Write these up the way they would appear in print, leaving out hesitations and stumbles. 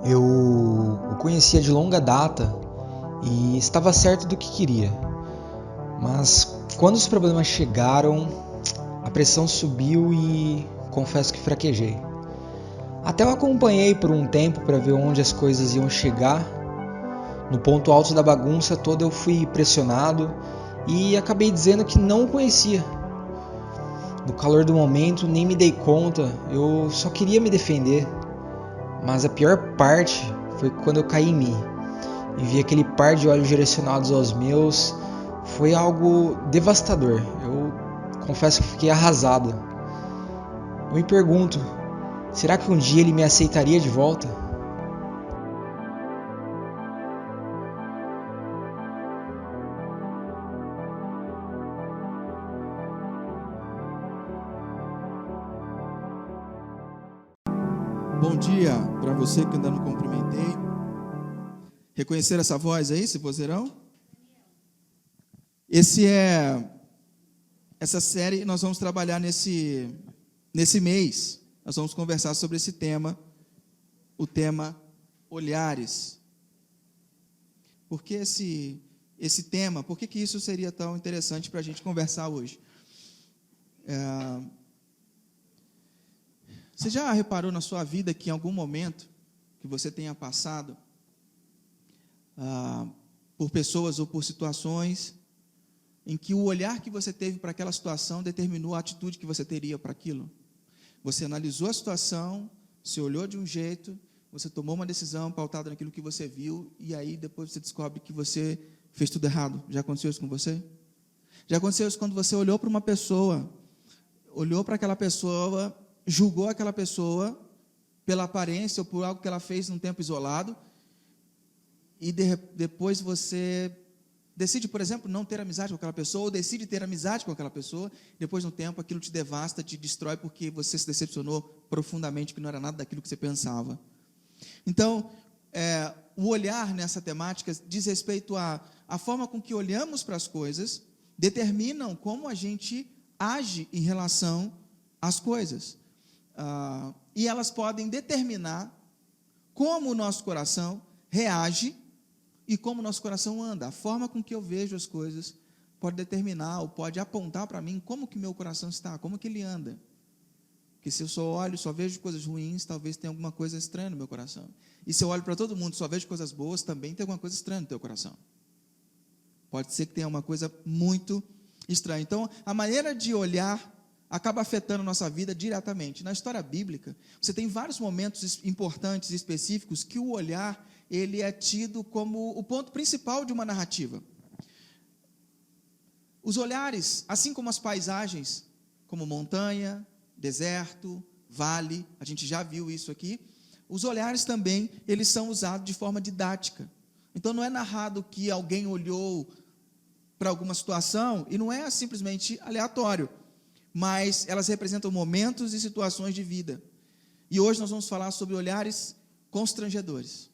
Eu o conhecia de longa data e estava certo do que queria. Mas quando os problemas chegaram, a pressão subiu e confesso que fraquejei. Até eu acompanhei por um tempo para ver onde as coisas iam chegar. No ponto alto da bagunça toda eu fui pressionado e acabei dizendo que não o conhecia. No calor do momento nem me dei conta, eu só queria me defender. Mas a pior parte foi quando eu caí em mim e vi aquele par de olhos direcionados aos meus. Foi algo devastador. Eu confesso que fiquei arrasado. Eu me pergunto, será que um dia ele me aceitaria de volta? Bom dia para você que ainda não cumprimentei. Reconhecer essa voz aí, esse vozeirão? Essa série nós vamos trabalhar nesse mês. Nós vamos conversar sobre esse tema, o tema olhares. Por que esse tema? Por que isso seria tão interessante para a gente conversar hoje? Você já reparou na sua vida que em algum momento que você tenha passado por pessoas ou por situações em que o olhar que você teve para aquela situação determinou a atitude que você teria para aquilo? Você analisou a situação, se olhou de um jeito, você tomou uma decisão pautada naquilo que você viu, e aí depois você descobre que você fez tudo errado. Já aconteceu isso com você? Já aconteceu isso quando você olhou para uma pessoa, olhou para aquela pessoa, julgou aquela pessoa pela aparência ou por algo que ela fez num tempo isolado, e depois você decide, por exemplo, não ter amizade com aquela pessoa, ou decide ter amizade com aquela pessoa, depois de um tempo aquilo te devasta, te destrói, porque você se decepcionou profundamente, que não era nada daquilo que você pensava. Então, o olhar nessa temática diz respeito à forma com que olhamos para as coisas, determinam como a gente age em relação às coisas. E elas podem determinar como o nosso coração reage e como o nosso coração anda. A forma com que eu vejo as coisas pode determinar ou pode apontar para mim como que meu coração está, como que ele anda. Porque se eu só olho, só vejo coisas ruins, talvez tenha alguma coisa estranha no meu coração. E se eu olho para todo mundo, só vejo coisas boas, também tem alguma coisa estranha no teu coração. Pode ser que tenha uma coisa muito estranha. Então, a maneira de olhar acaba afetando a nossa vida diretamente. Na história bíblica, você tem vários momentos importantes e específicos que o olhar, ele é tido como o ponto principal de uma narrativa. Os olhares, assim como as paisagens, como montanha, deserto, vale, a gente já viu isso aqui, os olhares também, eles são usados de forma didática. Então não é narrado que alguém olhou para alguma situação, e não é simplesmente aleatório, mas elas representam momentos e situações de vida. E hoje nós vamos falar sobre olhares constrangedores,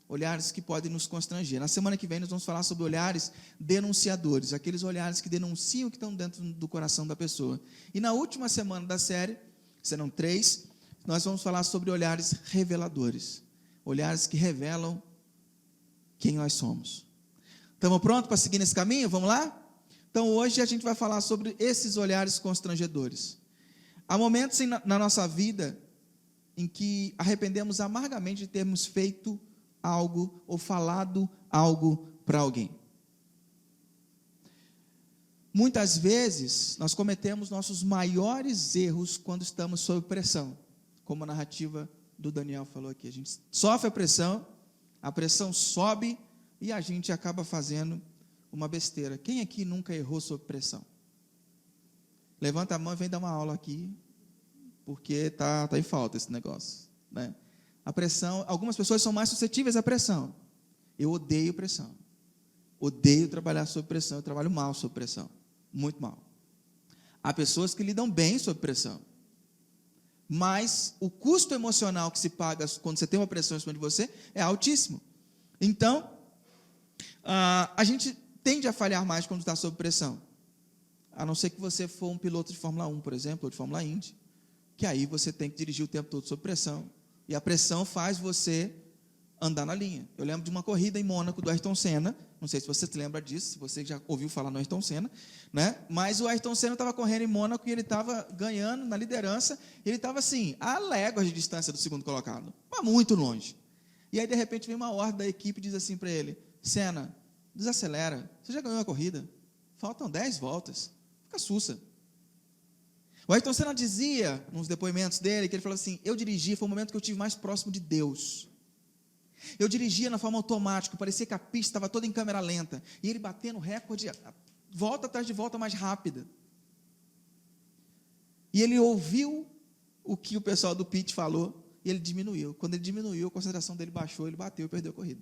olhares que podem nos constranger. Na semana que vem nós vamos falar sobre olhares denunciadores, aqueles olhares que denunciam o que estão dentro do coração da pessoa. E na última semana da série, serão 3, nós vamos falar sobre olhares reveladores, olhares que revelam quem nós somos. Estamos prontos para seguir nesse caminho? Vamos lá? Então hoje a gente vai falar sobre esses olhares constrangedores. Há momentos na nossa vida em que arrependemos amargamente de termos feito algo ou falado algo para alguém. Muitas vezes nós cometemos nossos maiores erros quando estamos sob pressão, como a narrativa do Daniel falou aqui. A gente sofre a pressão sobe e a gente acaba fazendo uma besteira. Quem aqui nunca errou sob pressão? Levanta a mão e vem dar uma aula aqui, porque tá em falta esse negócio, né? A pressão, algumas pessoas são mais suscetíveis à pressão. Eu odeio pressão. Odeio trabalhar sob pressão. Eu trabalho mal sob pressão. Muito mal. Há pessoas que lidam bem sob pressão. Mas o custo emocional que se paga quando você tem uma pressão em cima de você é altíssimo. Então, a gente tende a falhar mais quando está sob pressão. A não ser que você for um piloto de Fórmula 1, por exemplo, ou de Fórmula Indy, que aí você tem que dirigir o tempo todo sob pressão. E a pressão faz você andar na linha. Eu lembro de uma corrida em Mônaco do Ayrton Senna, não sei se você se lembra disso, se você já ouviu falar no Ayrton Senna, né? Mas o Ayrton Senna estava correndo em Mônaco e ele estava ganhando na liderança, ele estava assim, a léguas de distância do segundo colocado, mas muito longe. E aí, de repente, vem uma ordem da equipe e diz assim para ele: Senna, desacelera, você já ganhou a corrida, faltam 10 voltas, fica sussa. O Ayrton Senna dizia, nos depoimentos dele, que ele falou assim: eu dirigi, foi o momento que eu estive mais próximo de Deus. Eu dirigia na forma automática, parecia que a pista estava toda em câmera lenta, e ele batendo recorde, volta atrás de volta mais rápida. E ele ouviu o que o pessoal do pit falou, e ele diminuiu. Quando ele diminuiu, a concentração dele baixou, ele bateu e perdeu a corrida.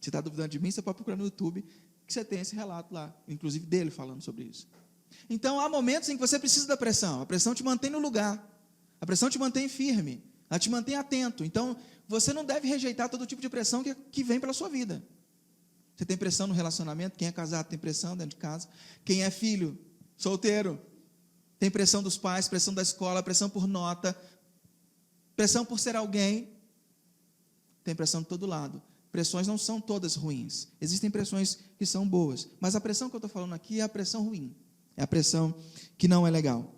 Se está duvidando de mim, você pode procurar no YouTube, que você tem esse relato lá, inclusive dele falando sobre isso. Então, há momentos em que você precisa da pressão, a pressão te mantém no lugar, a pressão te mantém firme, ela te mantém atento. Então, você não deve rejeitar todo tipo de pressão que vem pela sua vida. Você tem pressão no relacionamento, quem é casado tem pressão dentro de casa, quem é filho, solteiro, tem pressão dos pais, pressão da escola, pressão por nota, pressão por ser alguém, tem pressão de todo lado. Pressões não são todas ruins, existem pressões que são boas, mas a pressão que eu estou falando aqui é a pressão ruim, é a pressão que não é legal.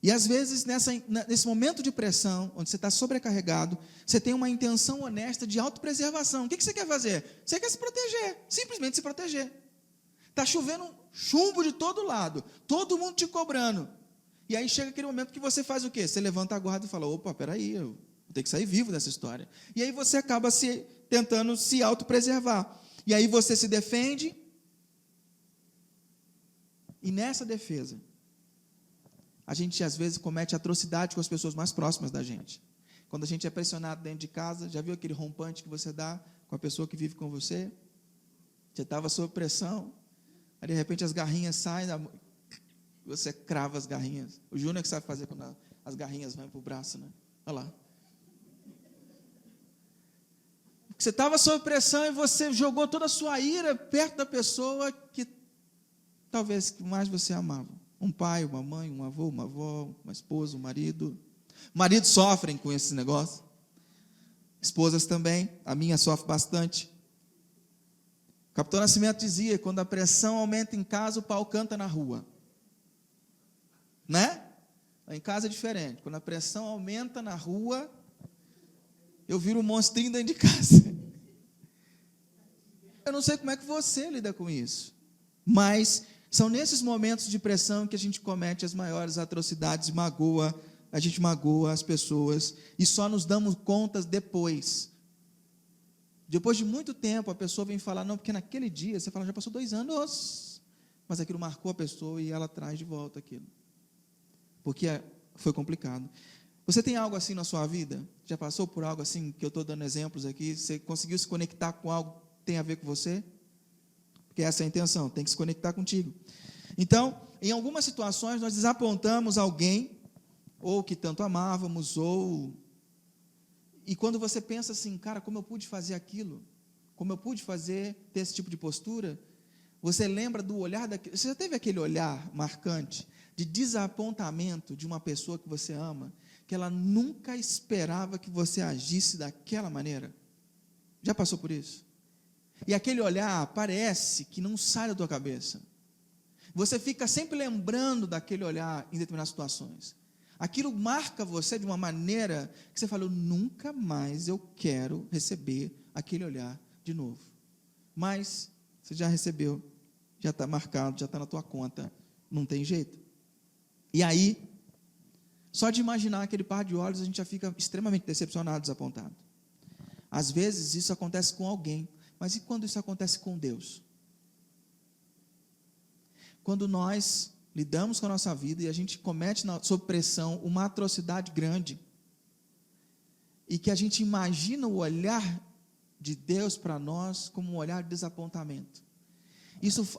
E às vezes, nesse momento de pressão, onde você está sobrecarregado, você tem uma intenção honesta de autopreservação. O que você quer fazer? Você quer se proteger, simplesmente se proteger. Está chovendo chumbo de todo lado, todo mundo te cobrando. E aí chega aquele momento que você faz o quê? Você levanta a guarda e fala: opa, peraí, eu vou ter que sair vivo dessa história. E aí você acaba tentando se autopreservar. E aí você se defende. E nessa defesa, a gente às vezes comete atrocidade com as pessoas mais próximas da gente. Quando a gente é pressionado dentro de casa, já viu aquele rompante que você dá com a pessoa que vive com você? Você estava sob pressão, aí de repente as garrinhas saem, você crava as garrinhas. O Júnior que sabe fazer quando as garrinhas vão para o braço, né? Olha lá. Você estava sob pressão e você jogou toda a sua ira perto da pessoa que talvez mais você amava. Um pai, uma mãe, um avô, uma avó, uma esposa, um marido. Maridos sofrem com esse negócio. Esposas também. A minha sofre bastante. O Capitão Nascimento dizia: quando a pressão aumenta em casa, o pau canta na rua. Né? Em casa é diferente. Quando a pressão aumenta na rua, eu viro um monstrinho dentro de casa. Eu não sei como é que você lida com isso, mas são nesses momentos de pressão que a gente comete as maiores atrocidades, a gente magoa as pessoas, e só nos damos conta depois. Depois de muito tempo, a pessoa vem falar: não, porque naquele dia, você fala, já passou 2 anos, mas aquilo marcou a pessoa e ela traz de volta aquilo, porque foi complicado. Você tem algo assim na sua vida? Já passou por algo assim, que eu estou dando exemplos aqui? Você conseguiu se conectar com algo que tem a ver com você? Porque essa é a intenção, tem que se conectar contigo. Então, em algumas situações, nós desapontamos alguém, ou que tanto amávamos, e quando você pensa assim: cara, como eu pude fazer aquilo? Como eu pude ter esse tipo de postura? Você lembra do olhar daquele... Você já teve aquele olhar marcante de desapontamento de uma pessoa que você ama, que ela nunca esperava que você agisse daquela maneira? Já passou por isso? E aquele olhar parece que não sai da tua cabeça. Você fica sempre lembrando daquele olhar em determinadas situações. Aquilo marca você de uma maneira que você fala: nunca mais eu quero receber aquele olhar de novo. Mas você já recebeu, já está marcado, já está na tua conta, não tem jeito. E aí, só de imaginar aquele par de olhos, a gente já fica extremamente decepcionado, desapontado. Às vezes isso acontece com alguém, mas e quando isso acontece com Deus? Quando nós lidamos com a nossa vida e a gente comete sob pressão uma atrocidade grande, e que a gente imagina o olhar de Deus para nós como um olhar de desapontamento.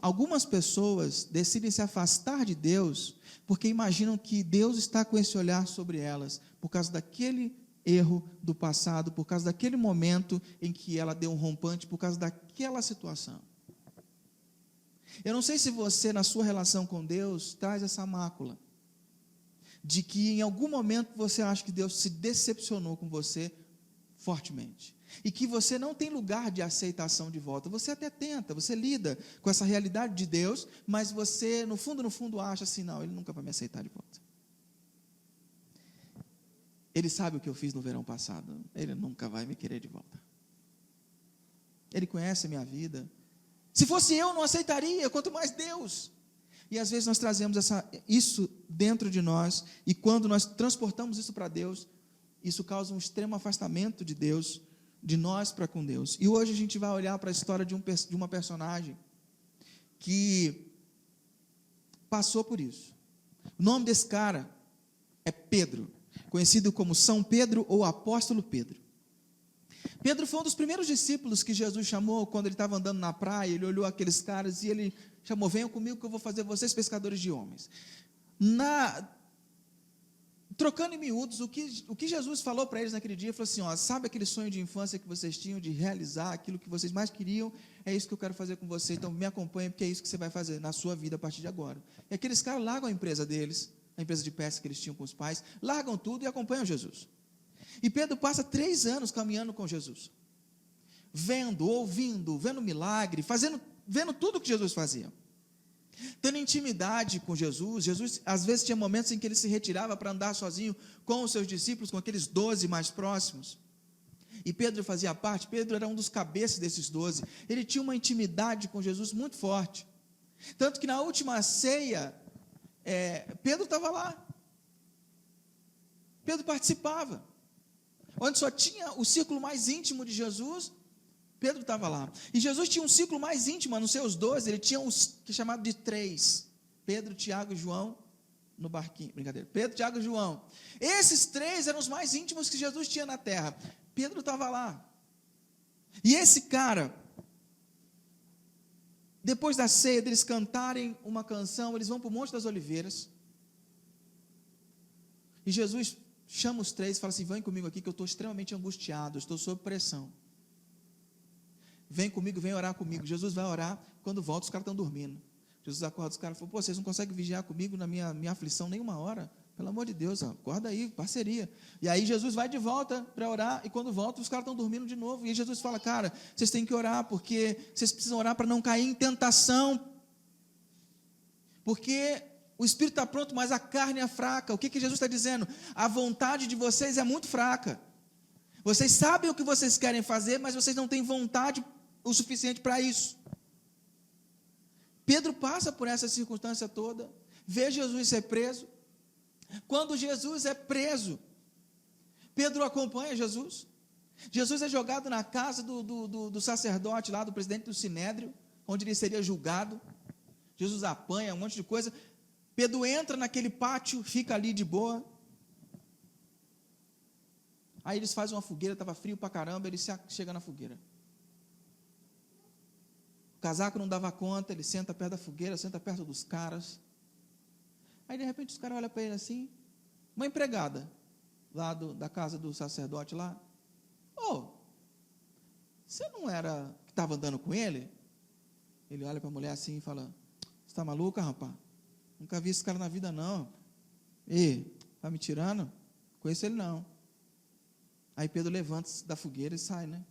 Algumas pessoas decidem se afastar de Deus porque imaginam que Deus está com esse olhar sobre elas, por causa daquele erro do passado, por causa daquele momento em que ela deu um rompante, por causa daquela situação. Eu não sei se você, na sua relação com Deus, traz essa mácula. de que em algum momento você acha que Deus se decepcionou com você fortemente, e que você não tem lugar de aceitação de volta. Você até tenta, você lida com essa realidade de Deus, mas você, no fundo, acha assim, não, Ele nunca vai me aceitar de volta. Ele sabe o que eu fiz no verão passado, Ele nunca vai me querer de volta. Ele conhece a minha vida. Se fosse eu, não aceitaria, quanto mais Deus. E às vezes nós trazemos isso dentro de nós, e quando nós transportamos isso para Deus, isso causa um extremo afastamento de Deus, de nós para com Deus. E hoje a gente vai olhar para a história de uma personagem que passou por isso. O nome desse cara é Pedro, conhecido como São Pedro ou Apóstolo Pedro. Pedro foi um dos primeiros discípulos que Jesus chamou quando ele estava andando na praia. Ele olhou aqueles caras e ele chamou: venham comigo que eu vou fazer vocês pescadores de homens. Trocando em miúdos, o que Jesus falou para eles naquele dia, falou assim, sabe aquele sonho de infância que vocês tinham de realizar aquilo que vocês mais queriam? É isso que eu quero fazer com vocês, então me acompanhem, porque é isso que você vai fazer na sua vida a partir de agora. E aqueles caras largam a empresa deles, a empresa de pesca que eles tinham com os pais, largam tudo e acompanham Jesus. E Pedro passa 3 anos caminhando com Jesus, vendo, ouvindo, vendo milagre, vendo tudo que Jesus fazia, tendo intimidade com Jesus. Jesus às vezes tinha momentos em que ele se retirava para andar sozinho com os seus discípulos, com aqueles 12 mais próximos, e Pedro fazia parte. Pedro era um dos cabeças desses 12, ele tinha uma intimidade com Jesus muito forte, tanto que na última ceia, Pedro estava lá, Pedro participava, onde só tinha o círculo mais íntimo de Jesus, Pedro estava lá. E Jesus tinha um círculo mais íntimo, nos seus 12, ele tinha os que é chamado de 3, Pedro, Tiago e João, no barquinho, brincadeira, Pedro, Tiago e João. Esses 3 eram os mais íntimos que Jesus tinha na terra. Pedro estava lá. E esse cara, depois da ceia, deles cantarem uma canção, eles vão para o Monte das Oliveiras, e Jesus chama os 3 e fala assim: vem comigo aqui que eu estou extremamente angustiado, eu estou sob pressão. Vem comigo, vem orar comigo. Jesus vai orar, quando volta os caras estão dormindo. Jesus acorda os caras e fala: pô, vocês não conseguem vigiar comigo na minha aflição nem uma hora? Pelo amor de Deus, acorda aí, parceria. E aí Jesus vai de volta para orar, e quando volta os caras estão dormindo de novo. E aí Jesus fala: cara, vocês têm que orar, porque vocês precisam orar para não cair em tentação, porque o espírito está pronto, mas a carne é fraca. O que Jesus está dizendo? A vontade de vocês é muito fraca. Vocês sabem o que vocês querem fazer, mas vocês não têm vontade o suficiente para isso. Pedro passa por essa circunstância toda, vê Jesus ser preso. Quando Jesus é preso, Pedro acompanha Jesus. Jesus é jogado na casa do sacerdote lá, do presidente do Sinédrio, onde ele seria julgado. Jesus apanha um monte de coisa. Pedro entra naquele pátio, fica ali de boa. Aí eles fazem uma fogueira, estava frio pra caramba, ele chega na fogueira. O casaco não dava conta, ele senta perto da fogueira, senta perto dos caras. Aí de repente os caras olham para ele assim, uma empregada lá da casa do sacerdote lá: você não era que estava andando com ele? Ele olha para a mulher assim e fala: você está maluca, rapaz? Nunca vi esse cara na vida não. Está me tirando? Conheço ele não. Aí Pedro levanta-se da fogueira e sai, né?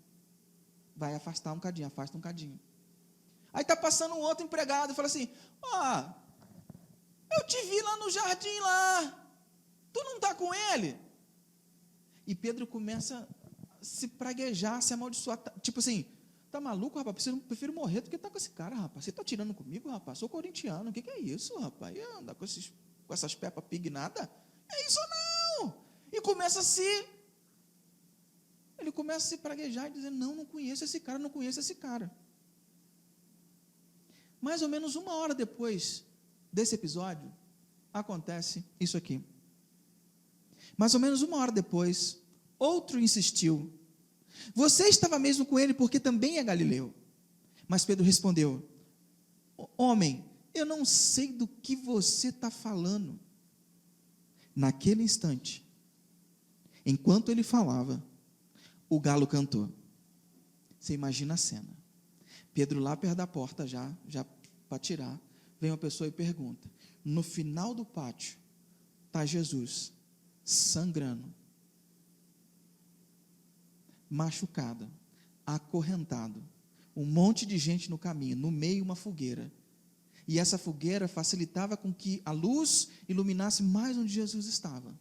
Vai afasta um cadinho. Aí está passando um outro empregado e fala assim: eu te vi lá no jardim lá, tu não está com ele? E Pedro começa a se praguejar, se amaldiçoar, tipo assim: tá maluco, rapaz? Prefiro morrer do que estar com esse cara, rapaz. Você está tirando comigo, rapaz? Sou corintiano, o que é isso, rapaz? Ia andar com essas Peppa Pig nada? É isso não! E ele começa a se praguejar e dizer: não conheço esse cara. Mais ou menos 1 hora depois desse episódio, acontece isso aqui. Mais ou menos 1 hora depois, outro insistiu: você estava mesmo com ele, porque também é galileu. Mas Pedro respondeu: homem, eu não sei do que você está falando. Naquele instante, enquanto ele falava, o galo cantou. Você imagina a cena. Pedro lá perto da porta já para tirar, vem uma pessoa e pergunta: no final do pátio está Jesus, sangrando, machucado, acorrentado, um monte de gente no caminho, no meio uma fogueira, e essa fogueira facilitava com que a luz iluminasse mais onde Jesus estava.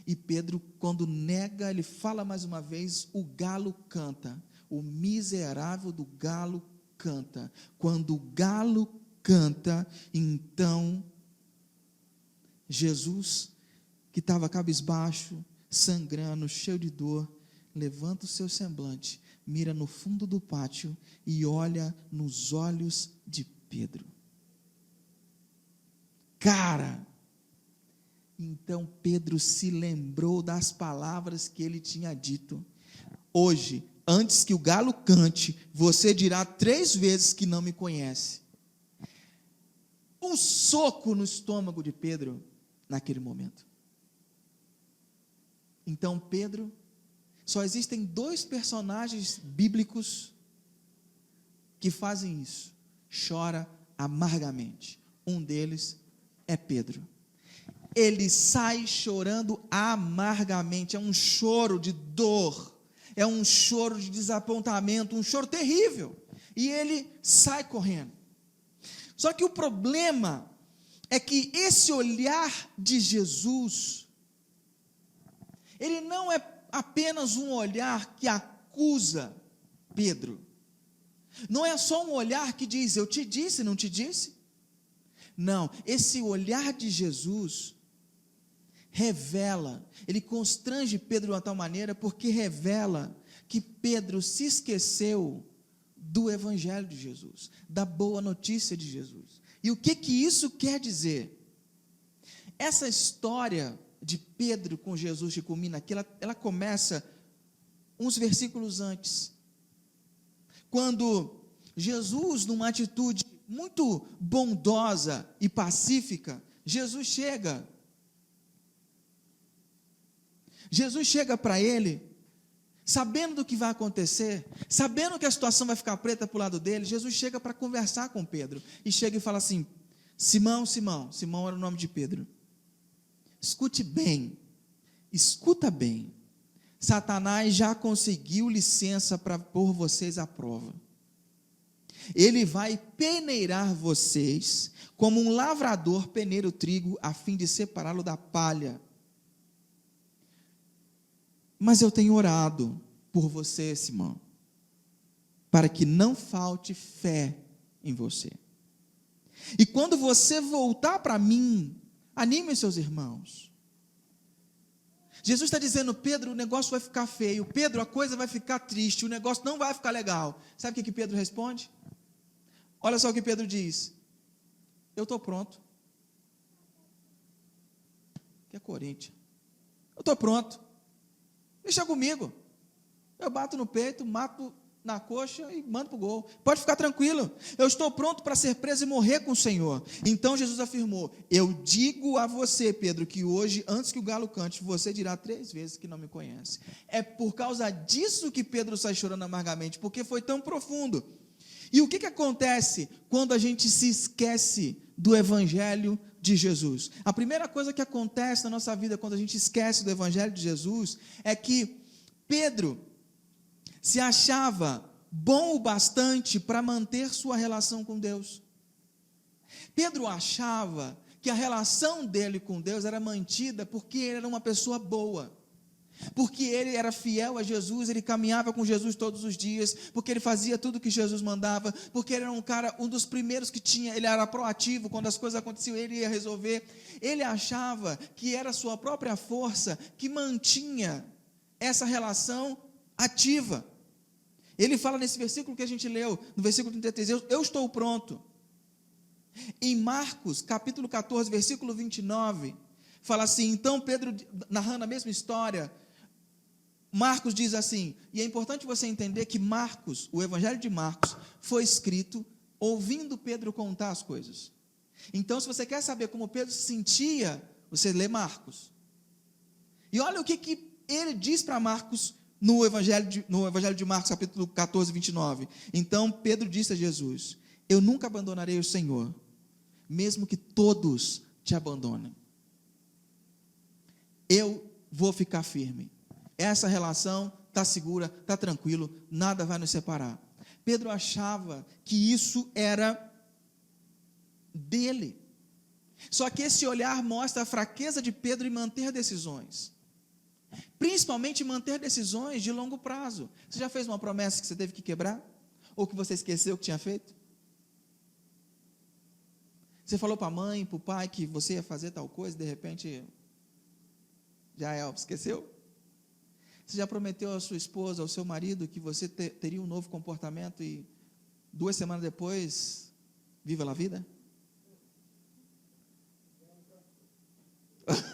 E Pedro, quando nega, ele fala mais uma vez, o galo canta, o miserável do galo canta. Quando o galo canta, então Jesus, que estava cabisbaixo, sangrando, cheio de dor, levanta o seu semblante, mira no fundo do pátio e olha nos olhos de Pedro. Cara, então Pedro se lembrou das palavras que ele tinha dito. Hoje, antes que o galo cante, você dirá 3 vezes que não me conhece. Um soco no estômago de Pedro naquele momento. Então Pedro, só existem 2 personagens bíblicos que fazem isso. Chora amargamente. Um deles é Pedro. Ele sai chorando amargamente. É um choro de dor, é um choro de desapontamento, um choro terrível. E ele sai correndo. Só que o problema é que esse olhar de Jesus, ele não é apenas um olhar que acusa Pedro. Não é só um olhar que diz, eu te disse, não te disse? Não, esse olhar de Jesus revela, ele constrange Pedro de uma tal maneira, porque revela que Pedro se esqueceu do Evangelho de Jesus, da boa notícia de Jesus. E o que isso quer dizer? Essa história de Pedro com Jesus que culmina aqui, ela começa uns versículos antes, quando Jesus, numa atitude muito bondosa e pacífica, Jesus chega para ele, sabendo do que vai acontecer, sabendo que a situação vai ficar preta para o lado dele. Jesus chega para conversar com Pedro, e chega e fala assim, Simão era o nome de Pedro, escuta bem, Satanás já conseguiu licença para pôr vocês à prova. Ele vai peneirar vocês, como um lavrador peneira o trigo, a fim de separá-lo da palha. Mas eu tenho orado por você, Simão, para que não falte fé em você. E quando você voltar para mim, anime seus irmãos. Jesus está dizendo, Pedro, o negócio vai ficar feio, Pedro, a coisa vai ficar triste, o negócio não vai ficar legal. Sabe o que Pedro responde? Olha só o que Pedro diz, eu estou pronto. Que é Corinthians. Eu estou pronto. Deixa comigo. Eu bato no peito, mato na coxa e mando para o gol. Pode ficar tranquilo. Eu estou pronto para ser preso e morrer com o Senhor. Então Jesus afirmou, eu digo a você, Pedro, que hoje, antes que o galo cante, você dirá 3 vezes que não me conhece. É por causa disso que Pedro sai chorando amargamente, porque foi tão profundo. E o que acontece quando a gente se esquece do Evangelho de Jesus? A primeira coisa que acontece na nossa vida quando a gente esquece do Evangelho de Jesus é que Pedro se achava bom o bastante para manter sua relação com Deus. Pedro achava que a relação dele com Deus era mantida porque ele era uma pessoa boa, porque ele era fiel a Jesus, ele caminhava com Jesus todos os dias, porque ele fazia tudo que Jesus mandava, porque ele era um dos primeiros que tinha, ele era proativo, quando as coisas aconteciam, ele ia resolver. Ele achava que era a sua própria força que mantinha essa relação ativa. Ele fala nesse versículo que a gente leu, no versículo 33, eu estou pronto. Em Marcos, capítulo 14, versículo 29, fala assim, então Pedro, narrando a mesma história, Marcos diz assim, e é importante você entender que Marcos, o Evangelho de Marcos, foi escrito ouvindo Pedro contar as coisas. Então, se você quer saber como Pedro se sentia, você lê Marcos. E olha o que ele diz para Marcos no Evangelho de Marcos, capítulo 14, 29. Então, Pedro disse a Jesus, eu nunca abandonarei o Senhor, mesmo que todos te abandonem. vou ficar firme. Essa relação está segura, está tranquilo, nada vai nos separar. Pedro achava que isso era dele. Só que esse olhar mostra a fraqueza de Pedro em manter decisões. Principalmente manter decisões de longo prazo. Você já fez uma promessa que você teve que quebrar? Ou que você esqueceu que tinha feito? Você falou para a mãe, para o pai que você ia fazer tal coisa, de repente esqueceu? Você já prometeu à sua esposa, ao seu marido, que você teria um novo comportamento e 2 semanas depois, viva a vida?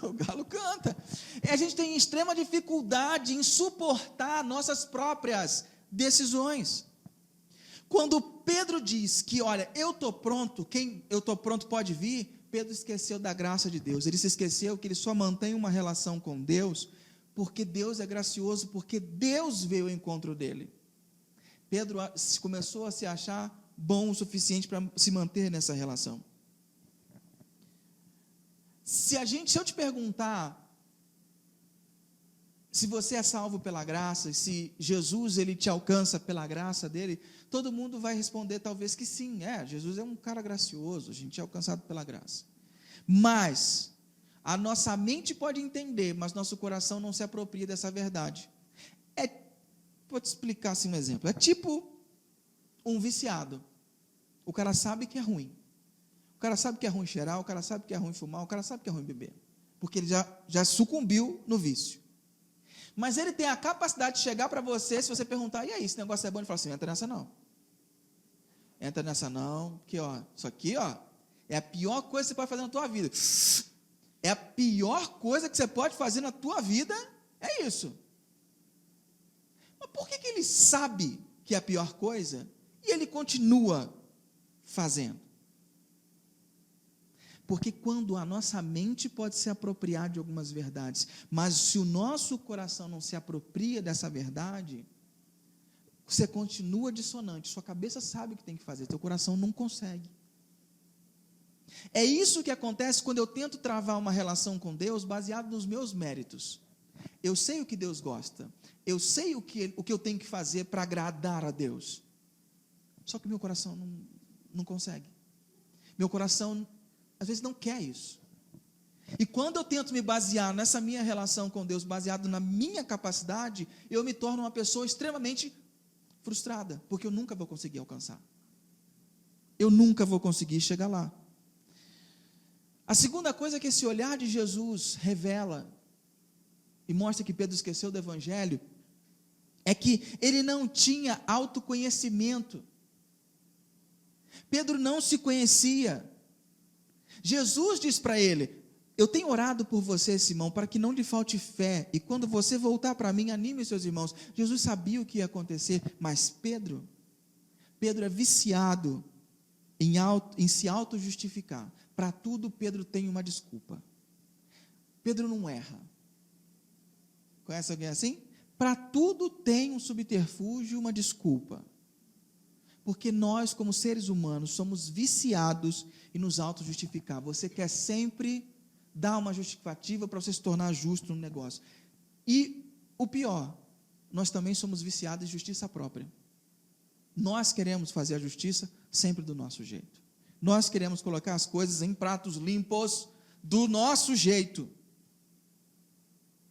O galo canta. E a gente tem extrema dificuldade em suportar nossas próprias decisões. Quando Pedro diz que, olha, eu estou pronto, quem eu estou pronto pode vir, Pedro esqueceu da graça de Deus. Ele se esqueceu que ele só mantém uma relação com Deus porque Deus é gracioso, porque Deus veio ao encontro dele. Pedro começou a se achar bom o suficiente para se manter nessa relação. Se eu te perguntar se você é salvo pela graça, se Jesus ele te alcança pela graça dele, todo mundo vai responder talvez que sim, Jesus é um cara gracioso, a gente é alcançado pela graça. Mas a nossa mente pode entender, mas nosso coração não se apropria dessa verdade. Vou te explicar assim um exemplo, é tipo um viciado, o cara sabe que é ruim. O cara sabe que é ruim cheirar, o cara sabe que é ruim fumar, o cara sabe que é ruim beber, porque ele já sucumbiu no vício. Mas ele tem a capacidade de chegar para você, se você perguntar, e aí, esse negócio é bom? Ele fala assim, entra nessa não, porque isso aqui é a pior coisa que você pode fazer na tua vida. É a pior coisa que você pode fazer na tua vida, é isso. Mas por que ele sabe que é a pior coisa e ele continua fazendo? Porque quando a nossa mente pode se apropriar de algumas verdades, mas se o nosso coração não se apropria dessa verdade, você continua dissonante, sua cabeça sabe o que tem que fazer, teu coração não consegue. É isso que acontece quando eu tento travar uma relação com Deus baseado nos meus méritos. Eu sei o que Deus gosta, eu sei o que eu tenho que fazer para agradar a Deus, só que meu coração não consegue. Meu coração às vezes não quer isso. E quando eu tento me basear nessa minha relação com Deus, baseado na minha capacidade, eu me torno uma pessoa extremamente frustrada, porque eu nunca vou conseguir alcançar. Eu nunca vou conseguir chegar lá. A segunda coisa que esse olhar de Jesus revela, e mostra que Pedro esqueceu do Evangelho, é que ele não tinha autoconhecimento. Pedro não se conhecia. Jesus diz para ele, eu tenho orado por você, Simão, para que não lhe falte fé, e quando você voltar para mim, anime os seus irmãos. Jesus sabia o que ia acontecer, mas Pedro é viciado em se auto-justificar. Para tudo, Pedro tem uma desculpa. Pedro não erra. Conhece alguém assim? Para tudo tem um subterfúgio, uma desculpa. Porque nós, como seres humanos, somos viciados em nos auto-justificar. Você quer sempre dar uma justificativa para você se tornar justo no negócio. E o pior, nós também somos viciados em justiça própria. Nós queremos fazer a justiça sempre do nosso jeito. Nós queremos colocar as coisas em pratos limpos do nosso jeito.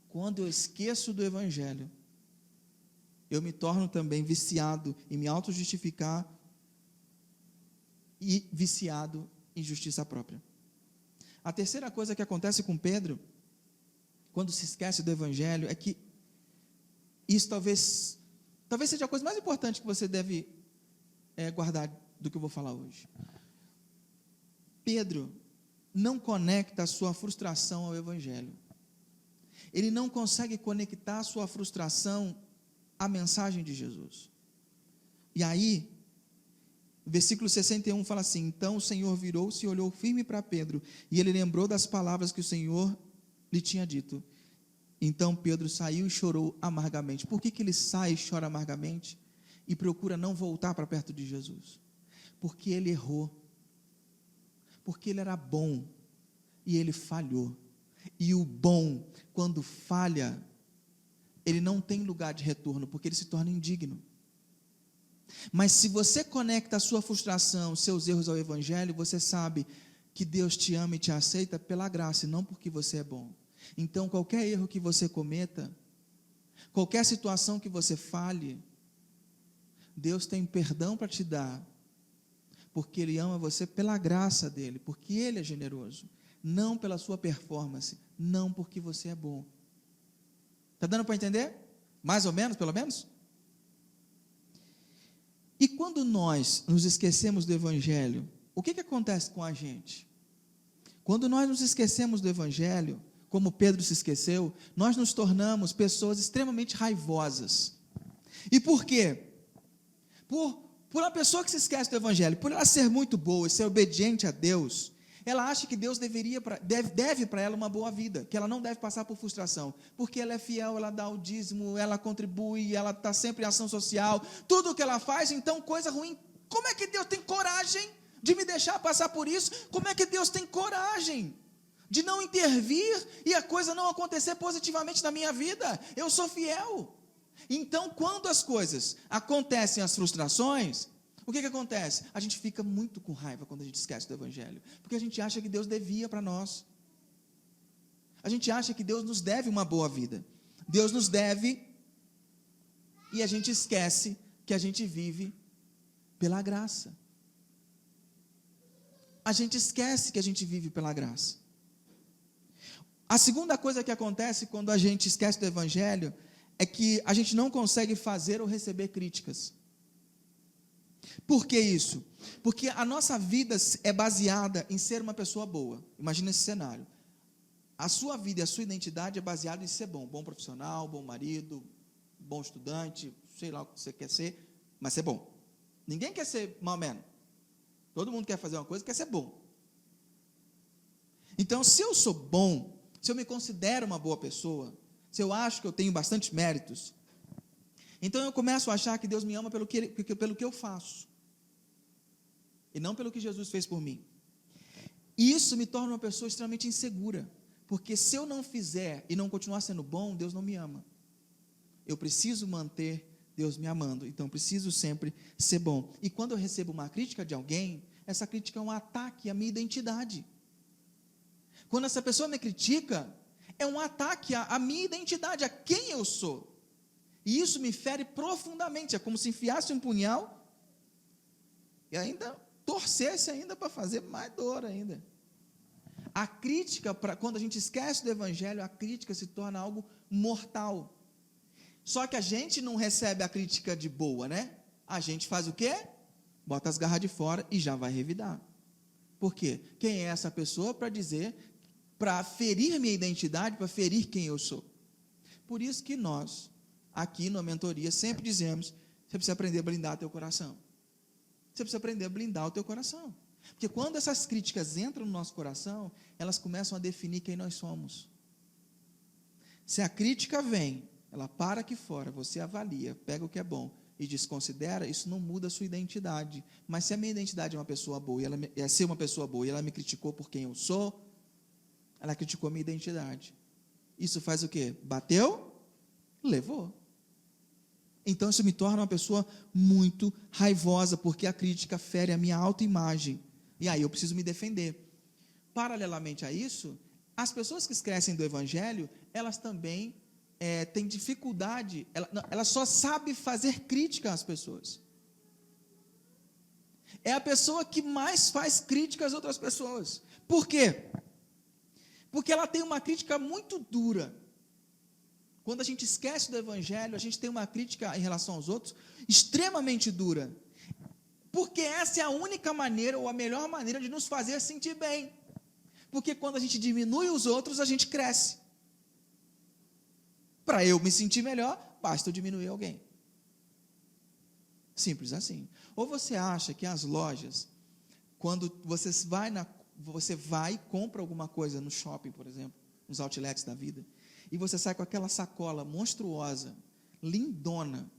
Quando eu esqueço do Evangelho, eu me torno também viciado em me auto-justificar e viciado em justiça própria. A terceira coisa que acontece com Pedro, quando se esquece do Evangelho, é que isso talvez seja a coisa mais importante que você deve guardar do que eu vou falar hoje. Pedro não conecta a sua frustração ao Evangelho. Ele não consegue conectar a sua frustração à mensagem de Jesus. E aí, o versículo 61 fala assim, então o Senhor virou-se e olhou firme para Pedro, e ele lembrou das palavras que o Senhor lhe tinha dito. Então Pedro saiu e chorou amargamente. Por que ele sai e chora amargamente? E procura não voltar para perto de Jesus? Porque ele errou. Porque ele era bom e ele falhou. E o bom, quando falha, ele não tem lugar de retorno, porque ele se torna indigno. Mas se você conecta a sua frustração, os seus erros ao Evangelho, você sabe que Deus te ama e te aceita pela graça, e não porque você é bom. Então, qualquer erro que você cometa, qualquer situação que você falhe, Deus tem perdão para te dar, porque Ele ama você pela graça dEle, porque Ele é generoso, não pela sua performance, não porque você é bom. Está dando para entender? Mais ou menos, pelo menos? E quando nós nos esquecemos do Evangelho, o que acontece com a gente? Quando nós nos esquecemos do Evangelho, como Pedro se esqueceu, nós nos tornamos pessoas extremamente raivosas. E por quê? Por uma pessoa que se esquece do Evangelho, por ela ser muito boa e ser obediente a Deus, ela acha que Deus deve para ela uma boa vida, que ela não deve passar por frustração, porque ela é fiel, ela dá o dízimo, ela contribui, ela está sempre em ação social, tudo o que ela faz, então coisa ruim. Como é que Deus tem coragem de me deixar passar por isso? Como é que Deus tem coragem de não intervir e a coisa não acontecer positivamente na minha vida? Eu sou fiel. Então, quando as coisas acontecem, as frustrações, o que acontece? A gente fica muito com raiva quando a gente esquece do Evangelho, porque a gente acha que Deus devia para nós, a gente acha que Deus nos deve uma boa vida, Deus nos deve, e a gente esquece que a gente vive pela graça, a gente esquece que a gente vive pela graça. A segunda coisa que acontece quando a gente esquece do Evangelho, é que a gente não consegue fazer ou receber críticas. Por que isso? Porque a nossa vida é baseada em ser uma pessoa boa. Imagina esse cenário. A sua vida e a sua identidade é baseada em ser bom. Bom profissional, bom marido, bom estudante, sei lá o que você quer ser, mas ser bom. Ninguém quer ser mal menos. Todo mundo quer fazer uma coisa, quer ser bom. Então, se eu sou bom, se eu me considero uma boa pessoa, se eu acho que eu tenho bastante méritos, então eu começo a achar que Deus me ama pelo que eu faço, e não pelo que Jesus fez por mim. E isso me torna uma pessoa extremamente insegura, porque se eu não fizer e não continuar sendo bom, Deus não me ama. Eu preciso manter Deus me amando, então eu preciso sempre ser bom. E quando eu recebo uma crítica de alguém, essa crítica é um ataque à minha identidade. Quando essa pessoa me critica, é um ataque à minha identidade, a quem eu sou. E isso me fere profundamente. É como se enfiasse um punhal e ainda torcesse ainda para fazer mais dor ainda. A crítica, quando a gente esquece do Evangelho, a crítica se torna algo mortal. Só que a gente não recebe a crítica de boa, né? A gente faz o quê? Bota as garras de fora e já vai revidar. Por quê? Quem é essa pessoa para dizer, para ferir minha identidade, para ferir quem eu sou? Por isso que nós, aqui na mentoria, sempre dizemos, você precisa aprender a blindar teu coração. Você precisa aprender a blindar o teu coração. Porque quando essas críticas entram no nosso coração, elas começam a definir quem nós somos. Se a crítica vem, ela para aqui fora, você avalia, pega o que é bom e desconsidera, isso não muda a sua identidade. Mas se a minha identidade é uma pessoa boa, é ser uma pessoa boa, e ela me criticou por quem eu sou, ela criticou a minha identidade. Isso faz o quê? Bateu, levou. Então isso me torna uma pessoa muito raivosa, porque a crítica fere a minha autoimagem. E aí eu preciso me defender. Paralelamente a isso, as pessoas que esquecem do Evangelho, elas também têm dificuldade, ela só sabe fazer crítica às pessoas. É a pessoa que mais faz crítica às outras pessoas. Por quê? Porque ela tem uma crítica muito dura. Quando a gente esquece do Evangelho, a gente tem uma crítica em relação aos outros extremamente dura. Porque essa é a única maneira, ou a melhor maneira de nos fazer sentir bem. Porque quando a gente diminui os outros, a gente cresce. Para eu me sentir melhor, basta eu diminuir alguém. Simples assim. Ou você acha que as lojas, quando você vai e compra alguma coisa no shopping, por exemplo, nos outlets da vida, e você sai com aquela sacola monstruosa, lindona,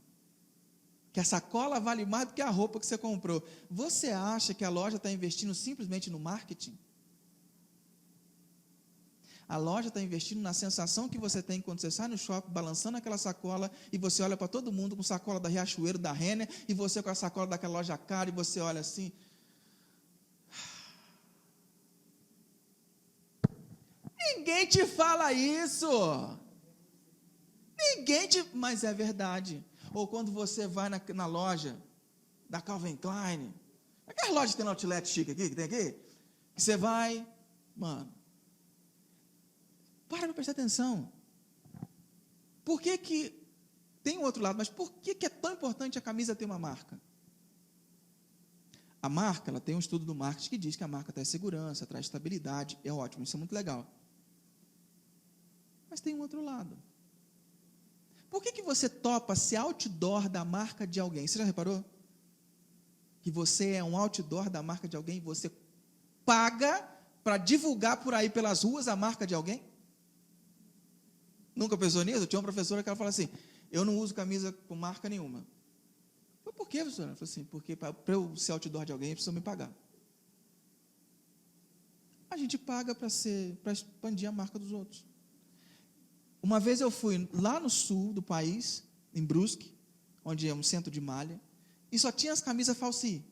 que a sacola vale mais do que a roupa que você comprou. Você acha que a loja está investindo simplesmente no marketing? A loja está investindo na sensação que você tem quando você sai no shopping, balançando aquela sacola, e você olha para todo mundo com sacola da Riachuelo, da Renner, e você com a sacola daquela loja cara, e você olha assim. Ninguém te fala isso. Mas é verdade. Ou quando você vai na loja da Calvin Klein, aquelas lojas que tem no outlet chique aqui, que tem aqui, que você vai, mano, para prestar atenção. Por que tem um outro lado, mas por que é tão importante a camisa ter uma marca? A marca, ela tem um estudo do marketing que diz que a marca traz segurança, traz estabilidade, é ótimo, isso é muito legal. Mas tem um outro lado. Por que você topa ser outdoor da marca de alguém? Você já reparou? Que você é um outdoor da marca de alguém e você paga para divulgar por aí pelas ruas a marca de alguém? Nunca pensou nisso? Eu tinha uma professora que ela falava assim, eu não uso camisa com marca nenhuma. Eu falei, por quê, professora? Ela falou assim, porque para eu ser outdoor de alguém, precisa me pagar. A gente paga para expandir a marca dos outros. Uma vez eu fui lá no sul do país, em Brusque, onde é um centro de malha, e só tinha as camisas Falsi.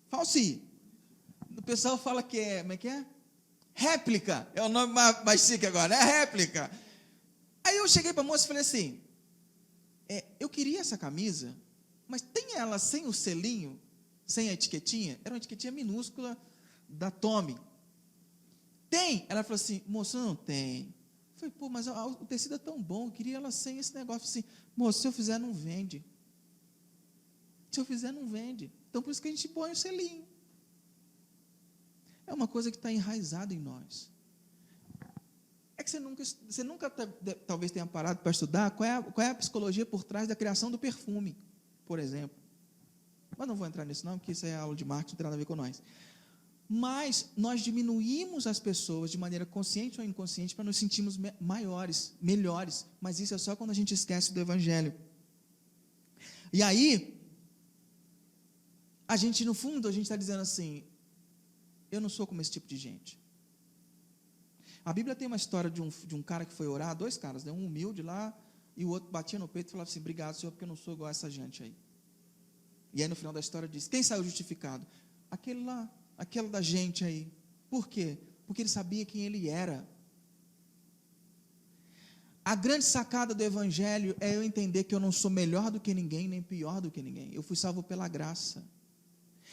Falsi. O pessoal fala que é, como é que é? Réplica. É o nome mais chique agora, é réplica. Aí eu cheguei para a moça e falei assim, eu queria essa camisa, mas tem ela sem o selinho, sem a etiquetinha? Era uma etiquetinha minúscula da Tommy. Tem? Ela falou assim, moça, não tem. Eu falei, pô, mas o tecido é tão bom, eu queria ela sem esse negócio assim. Moça, se eu fizer, não vende. Se eu fizer, não vende. Então, por isso que a gente põe o selinho. É uma coisa que está enraizada em nós. É que você nunca talvez tenha parado para estudar qual é a psicologia por trás da criação do perfume, por exemplo. Mas não vou entrar nisso não, porque isso é aula de marketing, não tem nada a ver com nós. Mas nós diminuímos as pessoas de maneira consciente ou inconsciente para nos sentirmos maiores, melhores, mas isso é só quando a gente esquece do Evangelho. E aí, a gente, no fundo, a gente está dizendo assim, eu não sou como esse tipo de gente. A Bíblia tem uma história de um cara que foi orar, dois caras, né? Um humilde lá, e o outro batia no peito e falava assim, obrigado, Senhor, porque eu não sou igual a essa gente aí. E aí, no final da história, diz, quem saiu justificado? Aquele lá. Aquela da gente aí. Por quê? Porque ele sabia quem ele era. A grande sacada do Evangelho é eu entender que eu não sou melhor do que ninguém, nem pior do que ninguém. Eu fui salvo pela graça.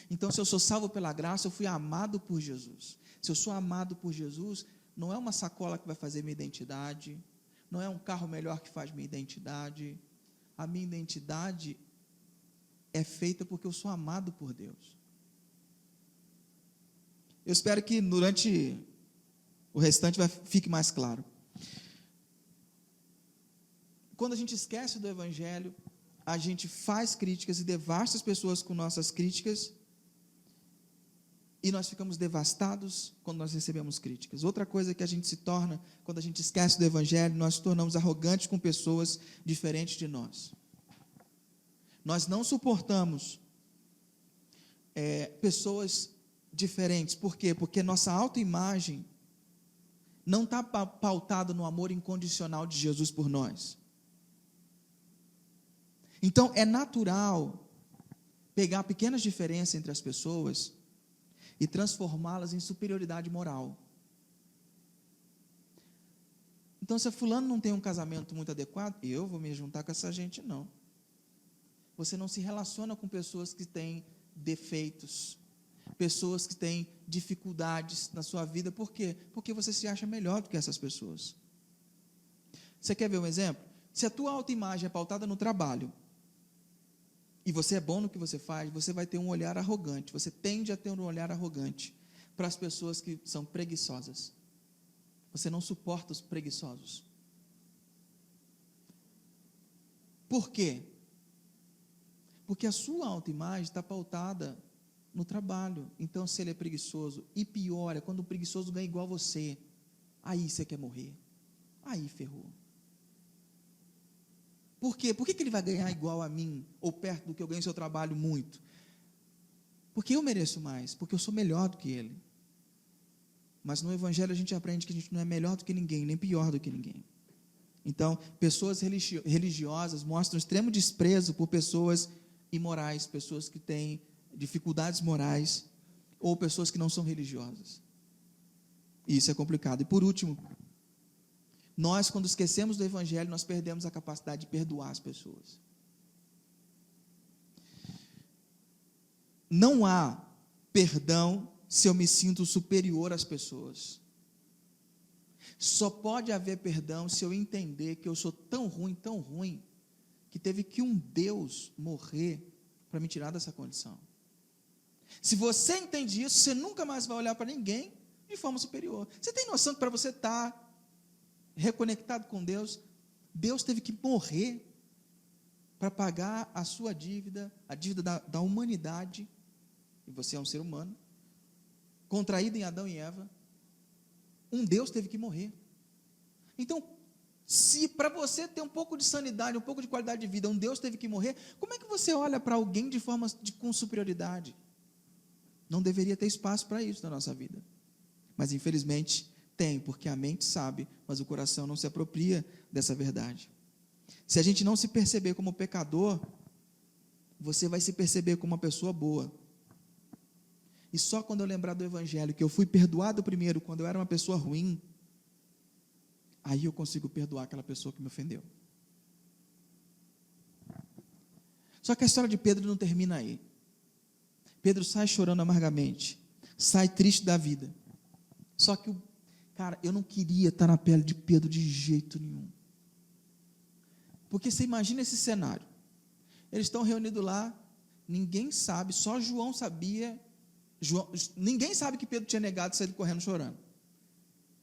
Então, se eu sou salvo pela graça, eu fui amado por Jesus. Se eu sou amado por Jesus, não é uma sacola que vai fazer minha identidade, não é um carro melhor que faz minha identidade. A minha identidade é feita porque eu sou amado por Deus. Eu espero que durante o restante fique mais claro. Quando a gente esquece do Evangelho, a gente faz críticas e devasta as pessoas com nossas críticas, e nós ficamos devastados quando nós recebemos críticas. Outra coisa que a gente se torna, quando a gente esquece do Evangelho, nós nos tornamos arrogantes com pessoas diferentes de nós. Nós não suportamos pessoas diferentes. Por quê? Porque nossa autoimagem não está pautada no amor incondicional de Jesus por nós. Então, é natural pegar pequenas diferenças entre as pessoas e transformá-las em superioridade moral. Então, se a fulano não tem um casamento muito adequado, eu vou me juntar com essa gente, não. Você não se relaciona com pessoas que têm defeitos, pessoas que têm dificuldades na sua vida. Por quê? Porque você se acha melhor do que essas pessoas. Você quer ver um exemplo? Se a tua autoimagem é pautada no trabalho, e você é bom no que você faz, você vai ter um olhar arrogante, você tende a ter um olhar arrogante para as pessoas que são preguiçosas. Você não suporta os preguiçosos. Por quê? Porque a sua autoimagem está pautada no trabalho. Então, se ele é preguiçoso, e pior, é quando o preguiçoso ganha igual a você, aí você quer morrer, aí ferrou. Por quê? Por que ele vai ganhar igual a mim, ou perto do que eu ganho no seu trabalho muito? Porque eu mereço mais, porque eu sou melhor do que ele. Mas no Evangelho a gente aprende que a gente não é melhor do que ninguém, nem pior do que ninguém. Então, pessoas religiosas mostram extremo desprezo por pessoas imorais, pessoas que têm dificuldades morais, ou pessoas que não são religiosas. E isso é complicado. E por último, nós, quando esquecemos do Evangelho, nós perdemos a capacidade de perdoar as pessoas. Não há perdão se eu me sinto superior às pessoas. Só pode haver perdão se eu entender que eu sou tão ruim, que teve que um Deus morrer para me tirar dessa condição. Se você entende isso, você nunca mais vai olhar para ninguém de forma superior. Você tem noção que para você estar reconectado com Deus, Deus teve que morrer para pagar a sua dívida, a dívida da humanidade, e você é um ser humano, contraído em Adão e Eva. Um Deus teve que morrer. Então, se para você ter um pouco de sanidade, um pouco de qualidade de vida, um Deus teve que morrer, como é que você olha para alguém com superioridade? Não deveria ter espaço para isso na nossa vida. Mas infelizmente tem, porque a mente sabe, mas o coração não se apropria dessa verdade. Se a gente não se perceber como pecador, você vai se perceber como uma pessoa boa. E só quando eu lembrar do Evangelho, que eu fui perdoado primeiro, quando eu era uma pessoa ruim, aí eu consigo perdoar aquela pessoa que me ofendeu. Só que a história de Pedro não termina aí. Pedro sai chorando amargamente, sai triste da vida. Só que, cara, eu não queria estar na pele de Pedro de jeito nenhum. Porque você imagina esse cenário. Eles estão reunidos lá, ninguém sabe, só João sabia. Ninguém sabe que Pedro tinha negado e saído correndo chorando.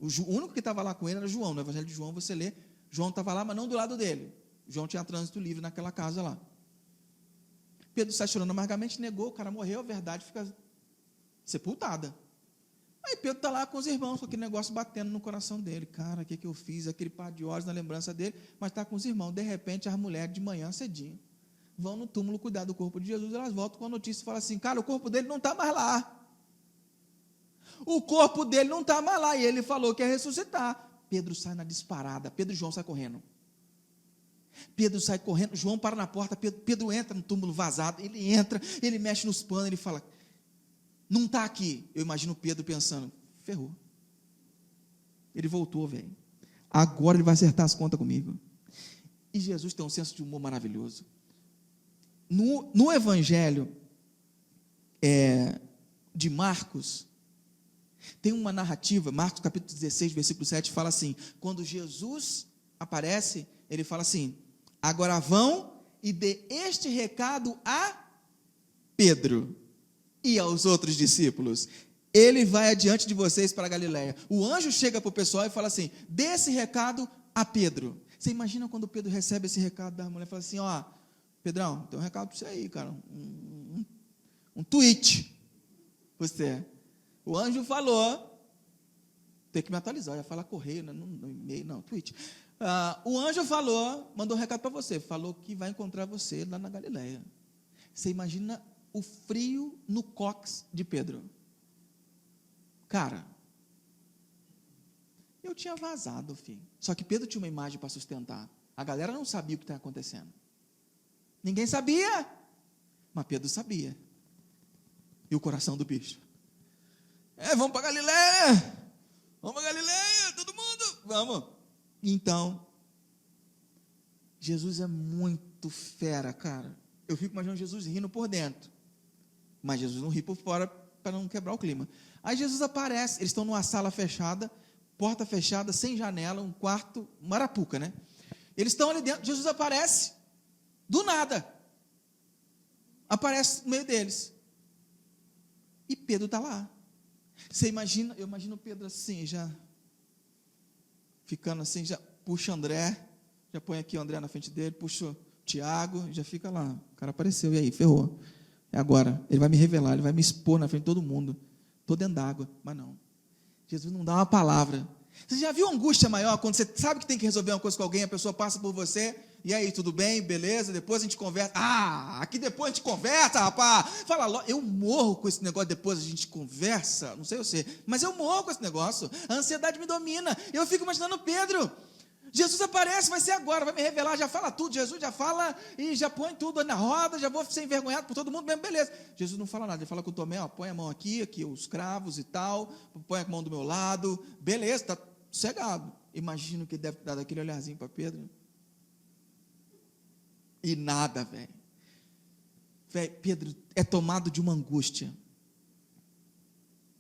O único que estava lá com ele era João. No Evangelho de João você lê, João estava lá, mas não do lado dele. João tinha trânsito livre naquela casa lá. Pedro sai chorando amargamente, negou, o cara morreu, a verdade fica sepultada. Aí Pedro está lá com os irmãos, com aquele negócio batendo no coração dele. Cara, o que eu fiz? Aquele par de olhos na lembrança dele, mas está com os irmãos. De repente, as mulheres de manhã, cedinho, vão no túmulo cuidar do corpo de Jesus, elas voltam com a notícia e falam assim, cara, o corpo dele não está mais lá. O corpo dele não está mais lá, e ele falou que ia ressuscitar. Pedro sai na disparada, Pedro e João saem correndo. Pedro sai correndo, João para na porta, Pedro entra no túmulo vazado, ele entra, ele mexe nos panos, ele fala, não está aqui. Eu imagino Pedro pensando, ferrou. Ele voltou, velho. Agora ele vai acertar as contas comigo. E Jesus tem um senso de humor maravilhoso. No Evangelho de Marcos, tem uma narrativa, Marcos capítulo 16, versículo 7, fala assim, quando Jesus aparece, ele fala assim, agora vão e dê este recado a Pedro e aos outros discípulos. Ele vai adiante de vocês para a Galileia. O anjo chega para o pessoal e fala assim, dê esse recado a Pedro. Você imagina quando Pedro recebe esse recado da mulher, fala assim, ó, Pedrão, tem um recado para você aí, cara, um tweet, você, o anjo falou, tem que me atualizar, eu ia falar correio, no e-mail, não, tweet, o anjo falou, mandou um recado para você, falou que vai encontrar você lá na Galileia. Você imagina o frio no cóccix de Pedro, cara, eu tinha vazado, filho, só que Pedro tinha uma imagem para sustentar, a galera não sabia o que estava acontecendo, ninguém sabia, mas Pedro sabia, e o coração do bicho, vamos para Galileia, todo mundo, vamos. Então, Jesus é muito fera, cara. Eu fico imaginando Jesus rindo por dentro, mas Jesus não ri por fora para não quebrar o clima. Aí Jesus aparece, eles estão numa sala fechada, porta fechada, sem janela, um quarto, marapuca, né? Eles estão ali dentro, Jesus aparece, do nada, aparece no meio deles, e Pedro está lá. Você imagina, eu imagino Pedro assim, já ficando assim, já puxa André, já põe aqui o André na frente dele, puxa o Tiago, já fica lá, o cara apareceu, e aí, ferrou, é agora, ele vai me revelar, ele vai me expor na frente de todo mundo, estou dentro d'água, mas não, Jesus não dá uma palavra, Você já viu angústia maior quando você sabe que tem que resolver uma coisa com alguém, a pessoa passa por você, e aí, tudo bem, beleza, depois a gente conversa. Aqui depois a gente conversa, rapaz. Fala logo, eu morro com esse negócio, depois a gente conversa, não sei você, mas eu morro com esse negócio, a ansiedade me domina, eu fico imaginando Pedro, Jesus aparece, vai ser agora, vai me revelar, já fala tudo, Jesus já fala e já põe tudo na roda, já vou ser envergonhado por todo mundo mesmo, beleza. Jesus não fala nada, ele fala com o Tomé, põe a mão aqui os cravos e tal, põe a mão do meu lado, beleza, está sossegado. Imagino que ele deve ter dado aquele olharzinho para Pedro. E nada, velho. Pedro é tomado de uma angústia.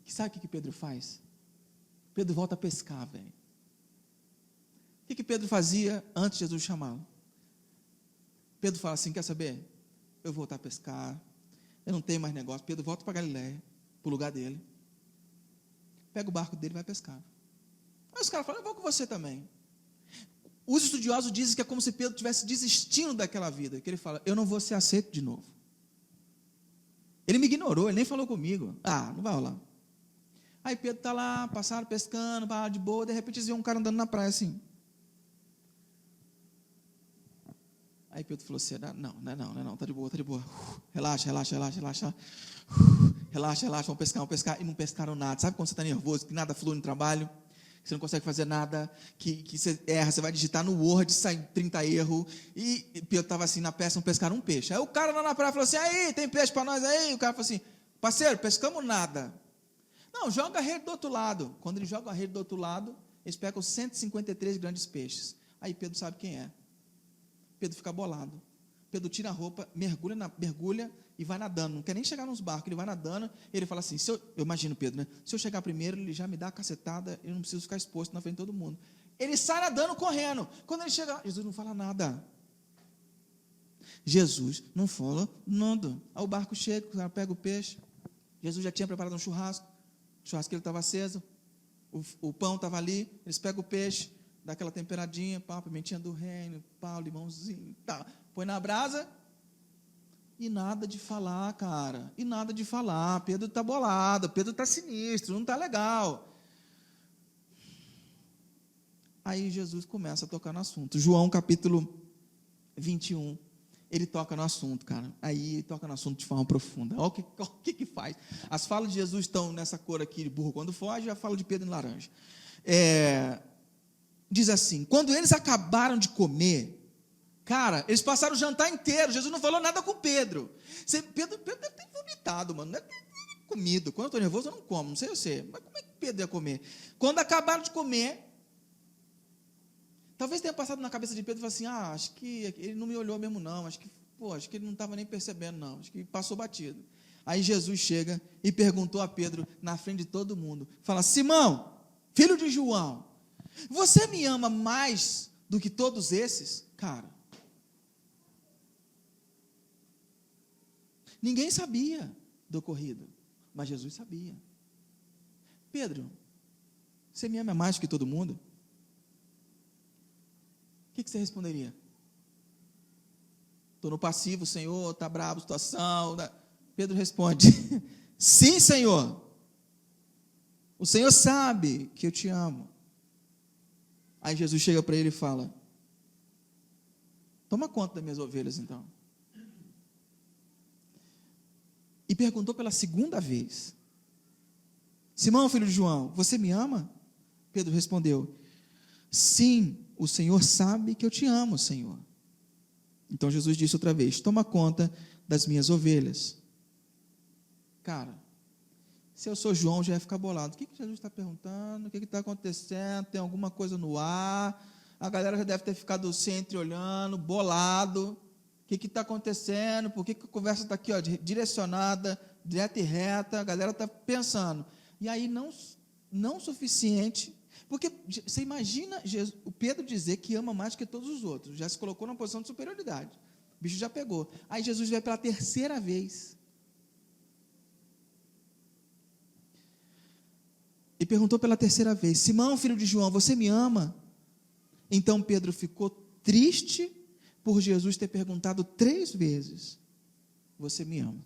Sabe o que Pedro faz? Pedro volta a pescar, velho. O que Pedro fazia antes de Jesus chamá-lo? Pedro fala assim, quer saber? Eu vou voltar a pescar, eu não tenho mais negócio. Pedro volta para Galiléia, para o lugar dele. Pega o barco dele e vai pescar. Aí os caras falam, eu vou com você também. Os estudiosos dizem que é como se Pedro estivesse desistindo daquela vida, que ele fala, eu não vou ser aceito de novo. Ele me ignorou, ele nem falou comigo. Não vai rolar. Aí Pedro está lá, passaram pescando, de boa, de repente eles viam um cara andando na praia assim. Aí Pedro falou assim, não, tá de boa. Relaxa. Relaxa, vamos pescar. E não pescaram nada. Sabe quando você está nervoso, que nada flui no trabalho? Você não consegue fazer nada, que você erra, você vai digitar no Word, sai 30 erros, e Pedro estava assim na peça, não pescaram um peixe. Aí o cara lá na praia falou assim, aí, tem peixe para nós aí? O cara falou assim, parceiro, pescamos nada. Não, joga a rede do outro lado. Quando eles jogam a rede do outro lado, eles pegam 153 grandes peixes. Aí Pedro sabe quem é. Pedro fica bolado. Pedro tira a roupa, mergulha e vai nadando. Não quer nem chegar nos barcos, ele vai nadando. Ele fala assim, eu imagino Pedro, né? Se eu chegar primeiro, ele já me dá a cacetada, eu não preciso ficar exposto na frente de todo mundo. Ele sai nadando, correndo. Quando ele chega, Jesus não fala nada. Jesus não fala nada. Aí o barco chega, o cara pega o peixe. Jesus já tinha preparado um churrasco. O churrasqueiro estava aceso. O pão estava ali. Eles pegam o peixe, dá aquela temperadinha, pimentinha do reino, limãozinho, tá. Põe na brasa. E nada de falar, cara. E nada de falar. Pedro está bolado. Pedro está sinistro. Não está legal. Aí Jesus começa a tocar no assunto. João capítulo 21. Ele toca no assunto, cara. Aí ele toca no assunto de forma profunda. Olha o que faz. As falas de Jesus estão nessa cor aqui de burro quando foge, a fala de Pedro em laranja. Diz assim, quando eles acabaram de comer, cara, eles passaram o jantar inteiro, Jesus não falou nada com Pedro. Pedro deve ter vomitado, mano, deve ter comido. Quando eu estou nervoso, eu não como, não sei você, mas como é que Pedro ia comer? Quando acabaram de comer, talvez tenha passado na cabeça de Pedro, e falou assim, acho que ele não me olhou mesmo não, acho que ele não estava nem percebendo não, acho que passou batido. Aí Jesus chega e perguntou a Pedro, na frente de todo mundo, fala, Simão, filho de João, você me ama mais do que todos esses? Cara, ninguém sabia do ocorrido, mas Jesus sabia. Pedro, você me ama mais do que todo mundo? O que você responderia? Estou no passivo, Senhor, está bravo a situação. Pedro responde, sim, Senhor, o Senhor sabe que eu te amo. Aí Jesus chega para ele e fala, toma conta das minhas ovelhas então. E perguntou pela segunda vez, Simão, filho de João, você me ama? Pedro respondeu, sim, o Senhor sabe que eu te amo, Senhor. Então Jesus disse outra vez, toma conta das minhas ovelhas. Cara, se eu sou João, já ia ficar bolado. O que Jesus está perguntando? O que está acontecendo? Tem alguma coisa no ar? A galera já deve ter ficado se entreolhando, bolado. O que está acontecendo? Por que a conversa está aqui, direcionada, direta e reta? A galera está pensando. E aí, não suficiente, porque você imagina o Pedro dizer que ama mais que todos os outros, já se colocou numa posição de superioridade. O bicho já pegou. Aí Jesus vai pela terceira vez. E perguntou pela terceira vez, Simão, filho de João, você me ama? Então Pedro ficou triste por Jesus ter perguntado 3 vezes, você me ama?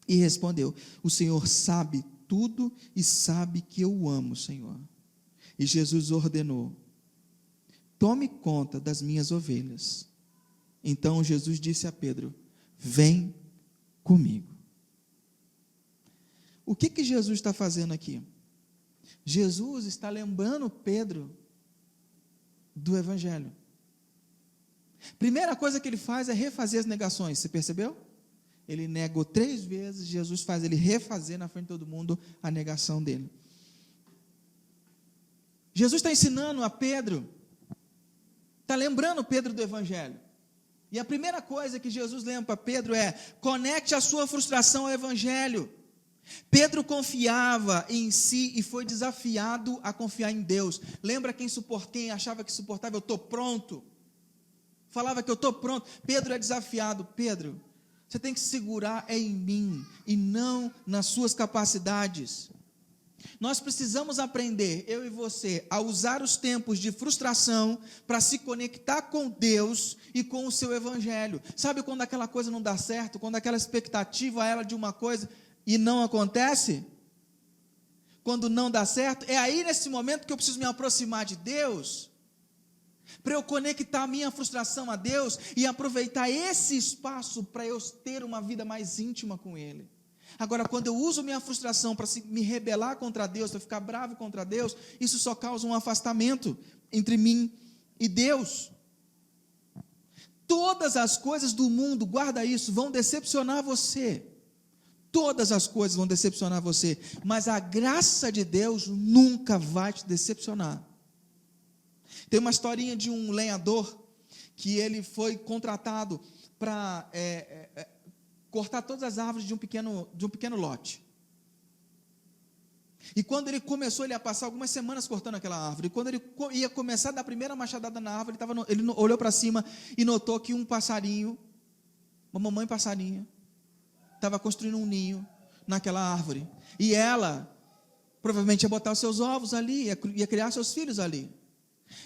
E respondeu, o Senhor sabe tudo e sabe que eu o amo, Senhor. E Jesus ordenou: tome conta das minhas ovelhas. Então Jesus disse a Pedro: vem comigo. O que Jesus está fazendo aqui? Jesus está lembrando Pedro do Evangelho. Primeira coisa que ele faz é refazer as negações, você percebeu? Ele negou 3 vezes, Jesus faz ele refazer na frente de todo mundo a negação dele. Jesus está ensinando a Pedro, está lembrando Pedro do Evangelho. E a primeira coisa que Jesus lembra para Pedro é: conecte a sua frustração ao Evangelho. Pedro confiava em si e foi desafiado a confiar em Deus. Lembra quem achava que suportava? Eu estou pronto. Falava que eu estou pronto. Pedro é desafiado: Pedro, você tem que segurar em mim e não nas suas capacidades. Nós precisamos aprender, eu e você, a usar os tempos de frustração para se conectar com Deus e com o seu Evangelho. Sabe quando aquela coisa não dá certo? Quando aquela expectativa era de uma coisa e não acontece? Quando não dá certo, é aí nesse momento que eu preciso me aproximar de Deus, para eu conectar a minha frustração a Deus e aproveitar esse espaço para eu ter uma vida mais íntima com Ele. Agora, quando eu uso minha frustração para me rebelar contra Deus, para ficar bravo contra Deus, isso só causa um afastamento entre mim e Deus. Todas as coisas do mundo, guarda isso, vão decepcionar você. Todas as coisas vão decepcionar você, mas a graça de Deus nunca vai te decepcionar. Tem uma historinha de um lenhador que ele foi contratado para cortar todas as árvores de um pequeno lote. E quando ele começou, ele ia passar algumas semanas cortando aquela árvore. E quando ele ia começar a dar a primeira machadada na árvore, ele olhou para cima e notou que um passarinho, uma mamãe passarinha, estava construindo um ninho naquela árvore. E ela provavelmente ia botar os seus ovos ali, ia criar seus filhos ali.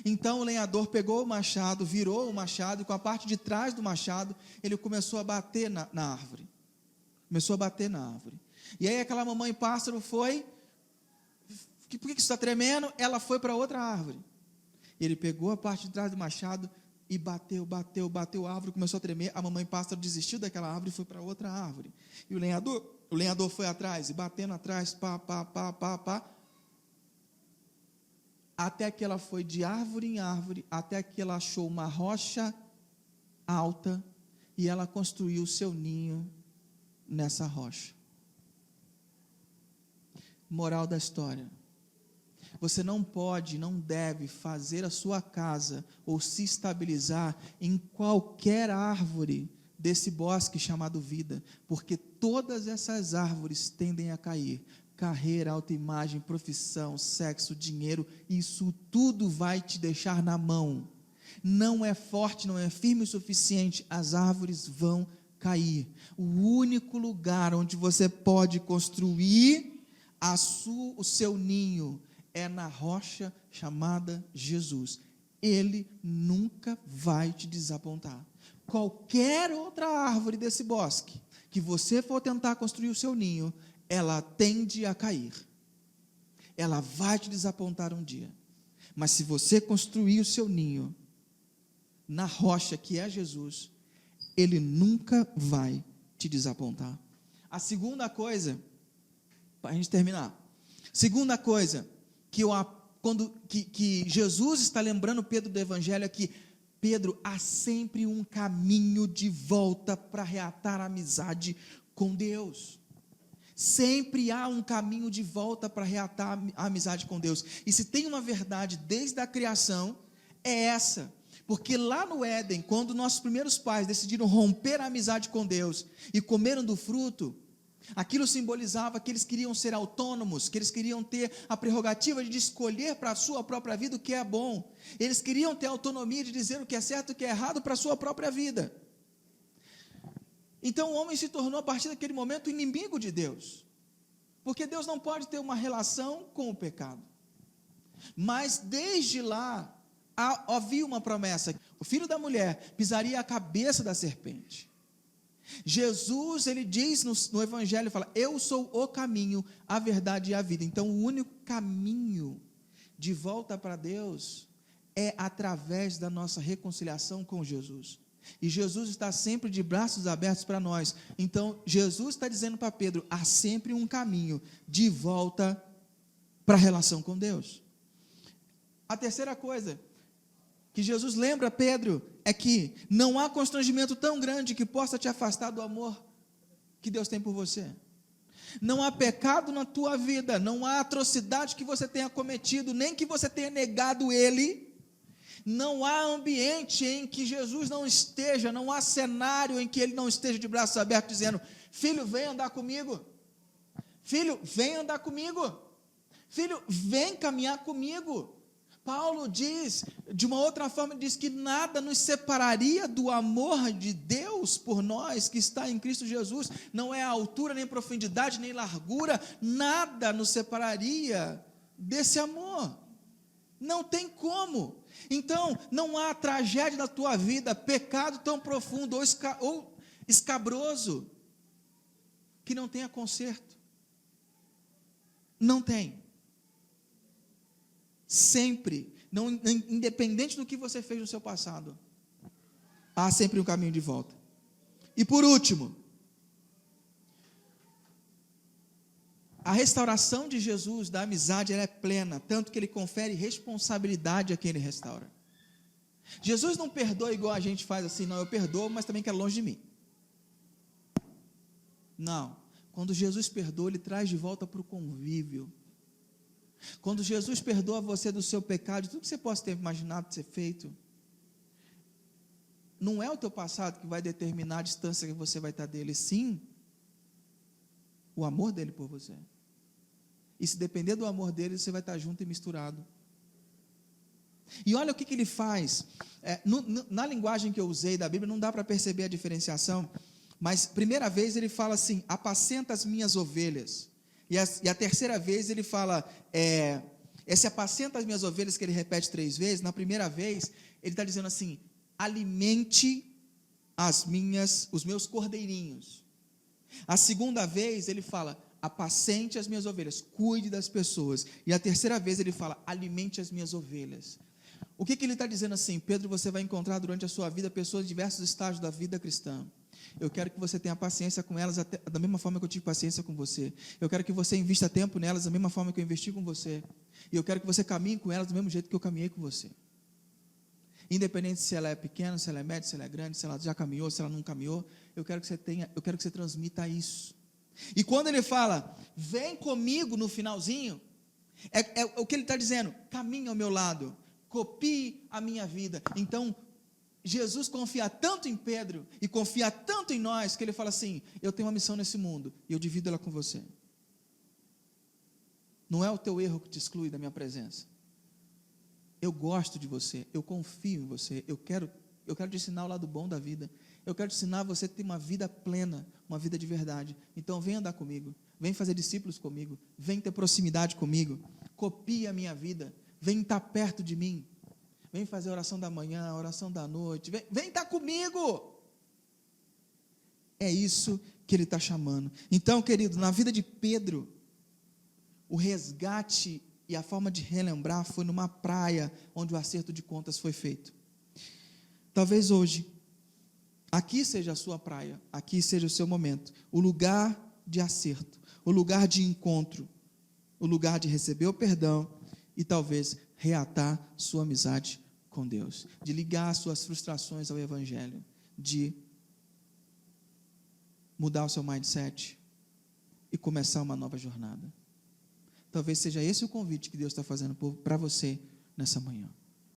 Então o lenhador pegou o machado, virou o machado, e com a parte de trás do machado, ele começou a bater na árvore. Começou a bater na árvore. E aí aquela mamãe pássaro foi, por que isso está tremendo? Ela foi para outra árvore. Ele pegou a parte de trás do machado e bateu a árvore, começou a tremer. A mamãe pássaro desistiu daquela árvore e foi para outra árvore. E o lenhador foi atrás, e batendo atrás, pá, até que ela foi de árvore em árvore, até que ela achou uma rocha alta, e ela construiu o seu ninho nessa rocha. Moral da história: você não pode, não deve fazer a sua casa ou se estabilizar em qualquer árvore desse bosque chamado vida, porque todas essas árvores tendem a cair. Carreira, autoimagem, profissão, sexo, dinheiro, isso tudo vai te deixar na mão. Não é forte, não é firme o suficiente, as árvores vão cair. O único lugar onde você pode construir o seu ninho é na rocha chamada Jesus. Ele nunca vai te desapontar. Qualquer outra árvore desse bosque que você for tentar construir o seu ninho, ela tende a cair. Ela vai te desapontar um dia. Mas se você construir o seu ninho na rocha que é Jesus, Ele nunca vai te desapontar. A segunda coisa, para a gente terminar, segunda coisa que Jesus está lembrando Pedro do Evangelho é que, Pedro, há sempre um caminho de volta para reatar a amizade com Deus. Sempre há um caminho de volta para reatar a amizade com Deus. E se tem uma verdade desde a criação, é essa. Porque lá no Éden, quando nossos primeiros pais decidiram romper a amizade com Deus e comeram do fruto, aquilo simbolizava que eles queriam ser autônomos, que eles queriam ter a prerrogativa de escolher para a sua própria vida o que é bom. Eles queriam ter a autonomia de dizer o que é certo e o que é errado para a sua própria vida. Então o homem se tornou, a partir daquele momento, inimigo de Deus, porque Deus não pode ter uma relação com o pecado. Mas desde lá havia uma promessa: o filho da mulher pisaria a cabeça da serpente. Jesus, ele diz no Evangelho, fala: eu sou o caminho, a verdade e a vida. Então o único caminho de volta para Deus é através da nossa reconciliação com Jesus. E Jesus está sempre de braços abertos para nós. Então, Jesus está dizendo para Pedro, há sempre um caminho de volta para a relação com Deus. A terceira coisa que Jesus lembra Pedro é que não há constrangimento tão grande que possa te afastar do amor que Deus tem por você. Não há pecado na tua vida, não há atrocidade que você tenha cometido, nem que você tenha negado Ele. Não há ambiente em que Jesus não esteja, não há cenário em que Ele não esteja de braços abertos dizendo, filho, vem andar comigo, filho, vem andar comigo, filho, vem caminhar comigo. Paulo diz, de uma outra forma, diz que nada nos separaria do amor de Deus por nós, que está em Cristo Jesus, não é a altura, nem profundidade, nem largura, nada nos separaria desse amor, não tem como. Então, não há tragédia na tua vida, pecado tão profundo ou escabroso, que não tenha conserto. Não tem. Sempre, independente do que você fez no seu passado, há sempre um caminho de volta. E por último, a restauração de Jesus, da amizade, ela é plena, tanto que Ele confere responsabilidade a quem Ele restaura. Jesus não perdoa igual a gente faz assim, não, eu perdoo, mas também quero longe de mim. Não, quando Jesus perdoa, Ele traz de volta para o convívio. Quando Jesus perdoa você do seu pecado, tudo que você possa ter imaginado ser feito, não é o teu passado que vai determinar a distância que você vai estar dele, sim, o amor dele por você. E se depender do amor dele, você vai estar junto e misturado. E olha o que ele faz. Na linguagem que eu usei da Bíblia, não dá para perceber a diferenciação, mas primeira vez ele fala assim, apacenta as minhas ovelhas. E a terceira vez ele fala, esse apacenta as minhas ovelhas, que ele repete 3 vezes, na primeira vez, ele está dizendo assim, alimente os meus cordeirinhos. A segunda vez ele fala, apacente as minhas ovelhas, cuide das pessoas. E a terceira vez ele fala, alimente as minhas ovelhas. O que ele está dizendo assim? Pedro, você vai encontrar durante a sua vida pessoas de diversos estágios da vida cristã. Eu quero que você tenha paciência com elas da mesma forma que eu tive paciência com você. Eu quero que você invista tempo nelas da mesma forma que eu investi com você. E eu quero que você caminhe com elas do mesmo jeito que eu caminhei com você. Independente se ela é pequena, se ela é média, se ela é grande, se ela já caminhou, se ela não caminhou, eu quero que você transmita isso. E quando ele fala, vem comigo no finalzinho, é o que ele está dizendo, caminhe ao meu lado, copie a minha vida. Então, Jesus confia tanto em Pedro e confia tanto em nós, que ele fala assim, eu tenho uma missão nesse mundo, e eu divido ela com você. Não é o teu erro que te exclui da minha presença. Eu gosto de você, eu confio em você, eu quero te ensinar o lado bom da vida, eu quero te ensinar você a ter uma vida plena, uma vida de verdade. Então vem andar comigo, vem fazer discípulos comigo, vem ter proximidade comigo, copie a minha vida, vem estar perto de mim, vem fazer a oração da manhã, a oração da noite, vem estar comigo. É isso que ele está chamando. Então, querido, na vida de Pedro, o resgate e a forma de relembrar foi numa praia onde o acerto de contas foi feito. Talvez hoje, aqui seja a sua praia, aqui seja o seu momento, o lugar de acerto, o lugar de encontro, o lugar de receber o perdão e talvez reatar sua amizade com Deus, de ligar suas frustrações ao Evangelho, de mudar o seu mindset e começar uma nova jornada. Talvez seja esse o convite que Deus está fazendo para você nessa manhã.